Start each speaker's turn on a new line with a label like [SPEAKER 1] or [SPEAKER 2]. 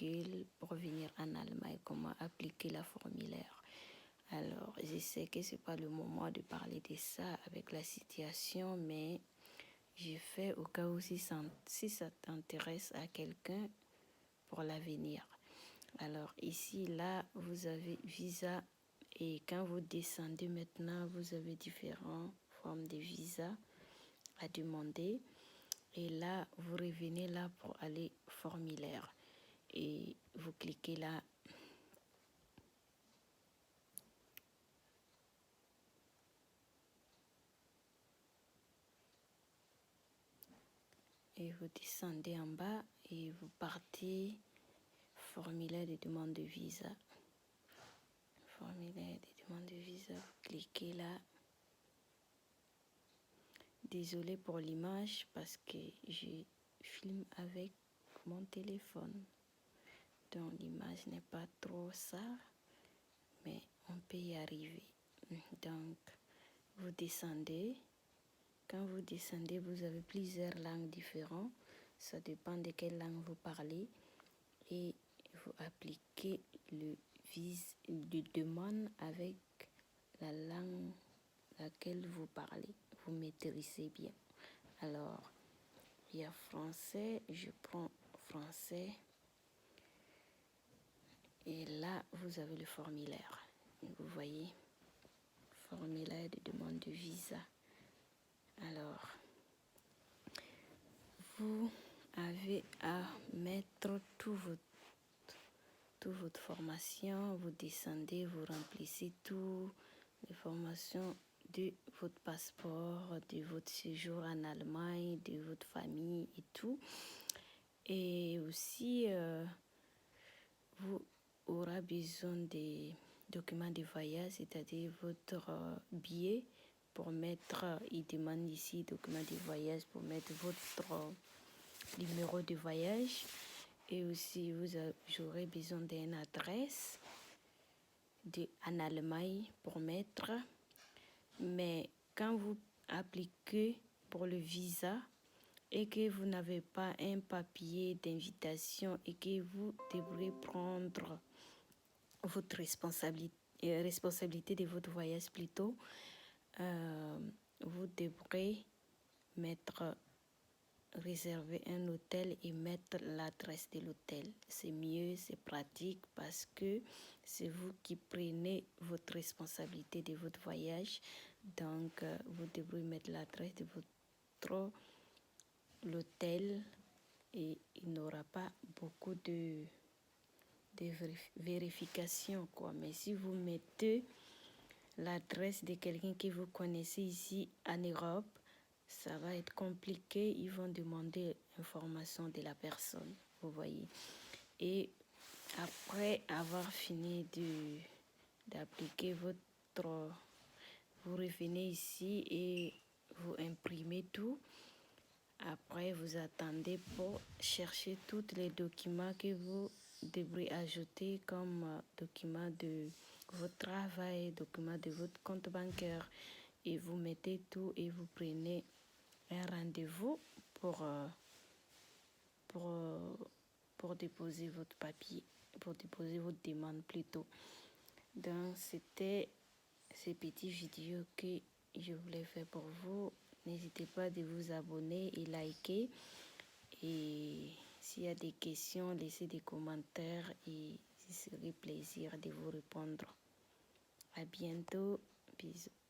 [SPEAKER 1] calcul pour venir en Allemagne, comment appliquer la formulaire. Alors, je sais que ce n'est pas le moment de parler de ça avec la situation, mais je fais au cas où si ça t'intéresse à quelqu'un pour l'avenir. Alors ici, là, vous avez visa et quand vous descendez maintenant, vous avez différentes formes de visa à demander. Et là, vous revenez là pour aller formulaire et vous cliquez là. Et vous descendez en bas et vous partez formulaire de demande de visa. Formulaire de demande de visa, vous cliquez là. Désolée pour l'image parce que je filme avec mon téléphone. Donc l'image n'est pas trop ça, mais on peut y arriver. Donc vous descendez. Quand vous descendez, vous avez plusieurs langues différentes. Ça dépend de quelle langue vous parlez. Et vous appliquez le demande avec la langue laquelle vous parlez. Vous maîtrisez bien. Alors, il y a français. Je prends français. Et là, vous avez le formulaire. Vous voyez, formulaire de demande de visa. Alors, vous avez à mettre toute votre formation. Vous descendez, vous remplissez toutes les formations de votre passeport, de votre séjour en Allemagne, de votre famille et tout. Et aussi, vous aurez besoin des documents de voyage, c'est-à-dire votre billet pour mettre, il demande ici documents de voyage pour mettre votre numéro de voyage. Et aussi, vous aurez besoin d'une adresse en Allemagne pour mettre. Mais quand vous appliquez pour le visa et que vous n'avez pas un papier d'invitation et que vous devrez prendre votre responsabilité de votre voyage plutôt, vous devrez réserver un hôtel et mettre l'adresse de l'hôtel. C'est mieux, c'est pratique parce que c'est vous qui prenez votre responsabilité de votre voyage. Donc, vous devrez mettre l'adresse de l'hôtel et il n'y aura pas beaucoup de vérification, quoi. Mais si vous mettez l'adresse de quelqu'un que vous connaissez ici en Europe, ça va être compliqué. Ils vont demander l'information de la personne, vous voyez. Et après avoir fini d'appliquer vous revenez ici et vous imprimez tout. Après, vous attendez pour chercher tous les documents que vous devrez ajouter comme documents de votre travail, documents de votre compte bancaire. Et vous mettez tout et vous prenez un rendez-vous pour déposer votre papier, pour déposer votre demande plutôt. Donc, c'était ces petites vidéos que je voulais faire pour vous. N'hésitez pas de vous abonner et liker. Et s'il y a des questions, laissez des commentaires et ce serait plaisir de vous répondre. À bientôt. Bisous.